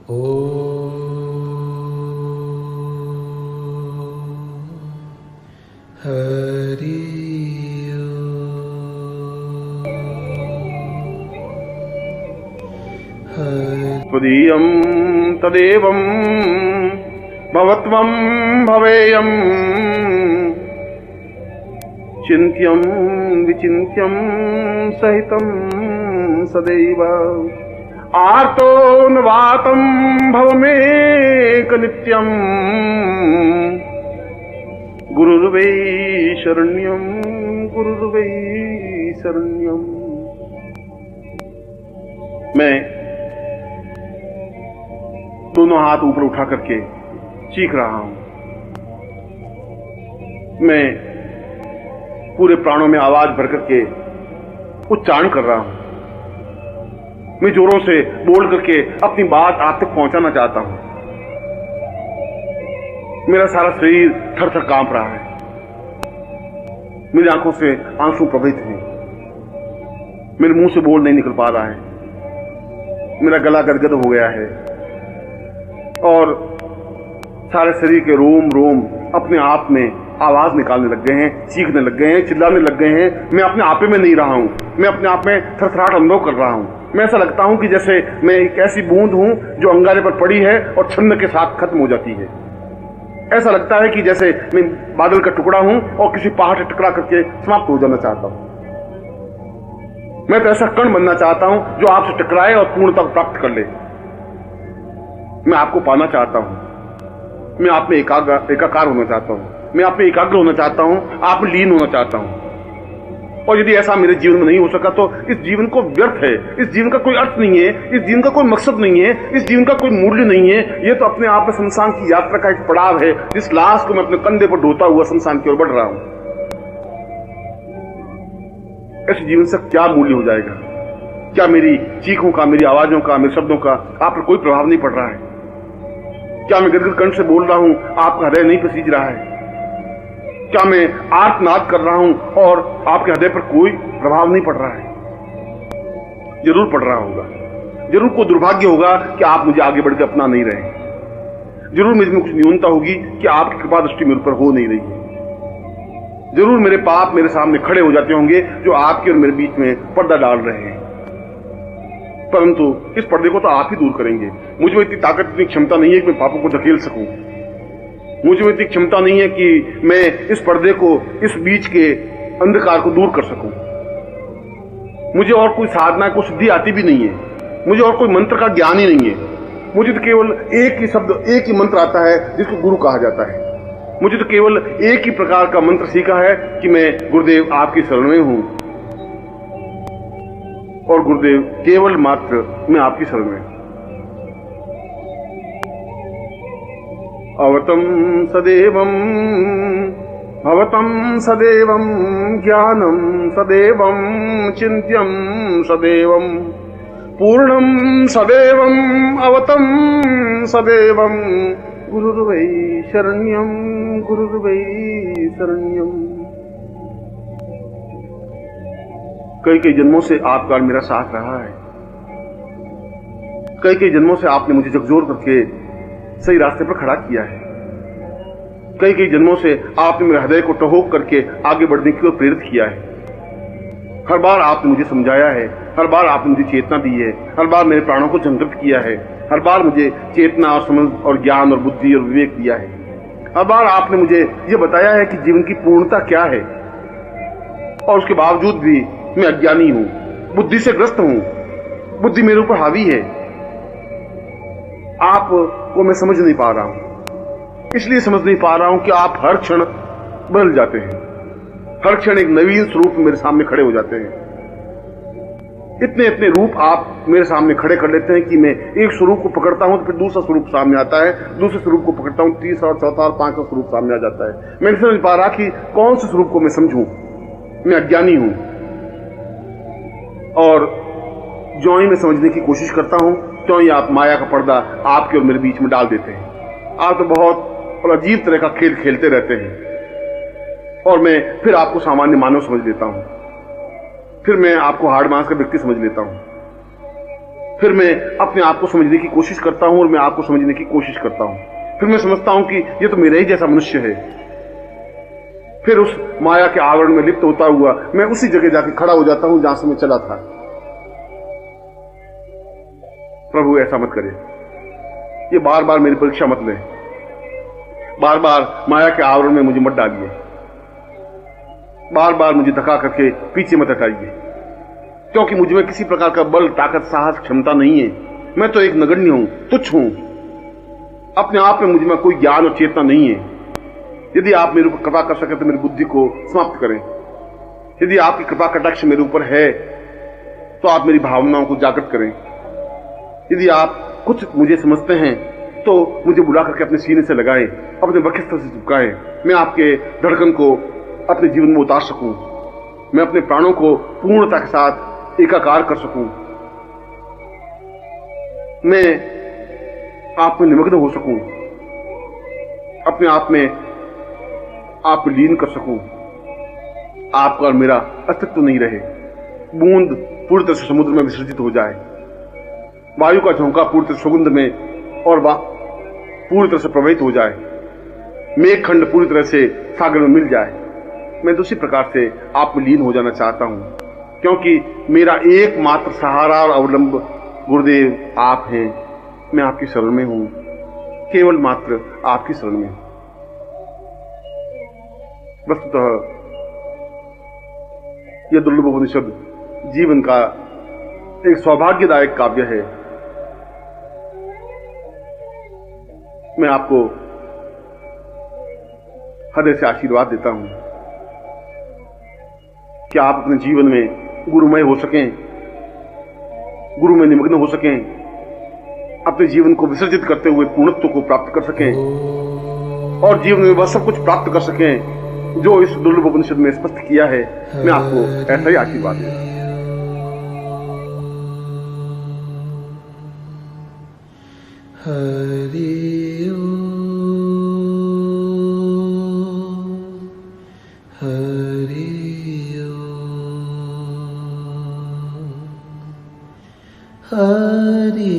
हरि त्वदीयं तदेवं भवत्वं भवेयं चिन्त्यं विचिन्त्यं सहितं सदैव आर्तो नवातं भवमेकनित्यं गुरुर्वै शरण्यं गुरुर्वै शरण्यं। मैं दोनों हाथ ऊपर उठा करके चीख रहा हूं। मैं पूरे प्राणों में आवाज भर करके उच्चारण कर रहा हूं। मैं जोरों से बोल करके अपनी बात आप तक पहुंचाना चाहता हूं। मेरा सारा शरीर थर थर कांप रहा है। मेरी आंखों से आंसू प्रवहित हैं। मेरे मुंह से बोल नहीं निकल पा रहा है। मेरा गला गदगद हो गया है और सारे शरीर के रोम रोम अपने आप में आवाज निकालने लग गए हैं, चीखने लग गए हैं, चिल्लाने लग गए हैं। मैं अपने आपे में नहीं रहा हूं। मैं अपने आप में थरथराहट अनुभव कर रहा हूं। मैं ऐसा लगता हूं कि जैसे मैं एक ऐसी बूंद हूं जो अंगारे पर पड़ी है और छन्न के साथ खत्म हो जाती है। ऐसा लगता है कि जैसे मैं बादल का टुकड़ा हूं और किसी पहाड़ से टकरा करके समाप्त हो जाना चाहता हूं। मैं तो ऐसा कण बनना चाहता हूं जो आपसे टकराए और पूर्णता प्राप्त कर ले। मैं आपको पाना चाहता हूं। मैं आप में एकाकार होना चाहता हूं। मैं आप में एकाग्र होना चाहता हूं। आप में लीन होना चाहता हूं। और यदि ऐसा मेरे जीवन में नहीं हो सका तो इस जीवन को व्यर्थ है। इस जीवन का कोई अर्थ नहीं है। इस जीवन का कोई मकसद नहीं है। इस जीवन का कोई मूल्य नहीं है। यह तो अपने आप में शमशान की यात्रा का एक पड़ाव है, जिस लाश को मैं अपने कंधे पर ढोता हुआ शमशान की ओर बढ़ रहा हूं। ऐसे जीवन से क्या मूल्य हो जाएगा? क्या मेरी चीखों का, मेरी आवाजों का, मेरे शब्दों का आप पर कोई प्रभाव नहीं पड़ रहा है? क्या मैं गदगद कंठ से बोल रहा हूं, आपका हृदय नहीं पसीज रहा है? क्या मैं आर्तनाद कर रहा हूं और आपके हृदय पर कोई प्रभाव नहीं पड़ रहा है? जरूर पड़ रहा होगा। जरूर कोई दुर्भाग्य होगा कि आप मुझे आगे बढ़ के अपना नहीं रहे। जरूर मुझ में कुछ न्यूनता होगी कि आपकी कृपा दृष्टि मेरे ऊपर हो नहीं रही है। जरूर मेरे पाप मेरे सामने खड़े हो जाते होंगे जो आपके और मेरे बीच में पर्दा डाल रहे हैं। परंतु इस पर्दे को तो आप ही दूर करेंगे। मुझे इतनी ताकत, इतनी क्षमता नहीं है कि मैं पापों को धकेल सकूं। मुझे इतनी क्षमता नहीं है कि मैं इस पर्दे को, इस बीच के अंधकार को दूर कर सकूं। मुझे और कोई साधना, कोई सिद्धि आती भी नहीं है। मुझे और कोई मंत्र का ज्ञान ही नहीं है। मुझे तो केवल एक ही शब्द, एक ही मंत्र आता है जिसको गुरु कहा जाता है। मुझे तो केवल एक ही प्रकार का मंत्र सीखा है कि मैं गुरुदेव आपकी शरण में हूं और गुरुदेव केवल मात्र मैं आपकी शरण में। अवतं सदैवं भवतं सदैवं ज्ञानं सदैवं चिन्त्यं सदैवं पूर्णं सदैवं अवतं सदैवं गुरुर्वै शरण्यं गुरुर्वै शरण्यं। कई कई जन्मों से आपका मेरा साथ रहा है। कई कई जन्मों से आपने मुझे झकझोर करके सही रास्ते पर खड़ा किया है। कई कई जन्मों से आपने मेरे हृदय को टहोक करके आगे बढ़ने की ओर प्रेरित किया है। हर बार आपने मुझे समझाया है। हर बार आपने मुझे चेतना दी है। हर बार मेरे प्राणों को जागृत किया है। हर बार मुझे चेतना और समझ और ज्ञान और बुद्धि और विवेक दिया है। हर बार आपने मुझे यह बताया है कि जीवन की पूर्णता क्या है। और उसके बावजूद भी मैं अज्ञानी हूं, बुद्धि से ग्रस्त हूं। बुद्धि मेरे ऊपर हावी है। आप को मैं समझ नहीं पा रहा हूं। इसलिए समझ नहीं पा रहा हूं कि आप हर क्षण बदल जाते हैं। हर क्षण एक नवीन स्वरूप मेरे सामने खड़े हो जाते हैं। इतने इतने रूप आप मेरे सामने खड़े कर लेते हैं कि मैं एक स्वरूप को पकड़ता हूं तो फिर दूसरा स्वरूप सामने आता है। दूसरे स्वरूप को पकड़ता हूं, तीसरा और चौथा और पांचवा स्वरूप सामने आ जाता है। मैं नहीं समझ पा रहा कि कौन से स्वरूप को मैं समझूं। मैं अज्ञानी हूं और जो ही मैं समझने की कोशिश करता हूं तो ही आप माया का पर्दा आपके और मेरे बीच में डाल देते हैं। आप तो बहुत और अजीब तरह का खेल खेलते रहते हैं और मैं फिर आपको सामान्य मानव समझ लेता हूं। फिर मैं आपको हाड़ मांस का व्यक्ति समझ लेता हूं। फिर मैं अपने आप को समझने की कोशिश करता हूं और मैं आपको समझने की कोशिश करता हूं। फिर मैं समझता हूं कि ये तो मेरे ही जैसा मनुष्य है। फिर उस माया के आवरण में लिप्त होता हुआ मैं उसी जगह जाके खड़ा हो जाता हूं जहां से मैं चला था। प्रभु ऐसा मत करे, ये बार बार मेरी परीक्षा मत ले, बार बार माया के आवरण में मुझे मत डालिए, बार बार मुझे धक्का करके पीछे मत हटाइए, क्योंकि मुझ में किसी प्रकार का बल, ताकत, साहस, क्षमता नहीं है। मैं तो एक नगण्य हूं, तुच्छ हूं। अपने आप में मुझ में कोई ज्ञान और चेतना नहीं है। यदि आप मेरे ऊपर कृपा कर सके तो मेरी बुद्धि को समाप्त करें। यदि आपकी कृपा कटाक्ष मेरे ऊपर है तो आप मेरी भावनाओं को जागृत करें। यदि आप कुछ मुझे समझते हैं तो मुझे बुला करके अपने सीने से लगाएं, अपने वक्षस्थल से चिपकाएं। मैं आपके धड़कन को अपने जीवन में उतार सकूं, मैं अपने प्राणों को पूर्णता के साथ एकाकार कर सकूं, मैं आप में निमग्न हो सकूं, अपने आप में आप लीन कर सकूं, आपका और मेरा अस्तित्व नहीं रहे। बूंद पूरी तरह से समुद्र में विसर्जित हो जाए, वायु का झोंका पूरी तरह सुगंध में और पूरी तरह से प्रवाहित हो जाए, मेघखंड पूरी तरह से सागर में मिल जाए। मैं तो उसी प्रकार से आप में लीन हो जाना चाहता हूं, क्योंकि मेरा एकमात्र सहारा और अवलंब गुरुदेव आप हैं। मैं आपकी शरण में हूं, केवल मात्र आपकी शरण में हूं। वस्तुतः यह दुर्लभ उपनिषद जीवन का एक सौभाग्यदायक काव्य है। मैं आपको हृदय से आशीर्वाद देता हूं कि आप अपने जीवन में गुरुमय हो सकें, गुरु में निमग्न हो सकें, अपने जीवन को विसर्जित करते हुए पूर्णत्व को प्राप्त कर सकें और जीवन में वह सब कुछ प्राप्त कर सकें जो इस दुर्लभ उपनिषद में स्पष्ट किया है। मैं आपको ऐसा ही आशीर्वाद देता हूं। हरि ओम, हरि ओम, हरि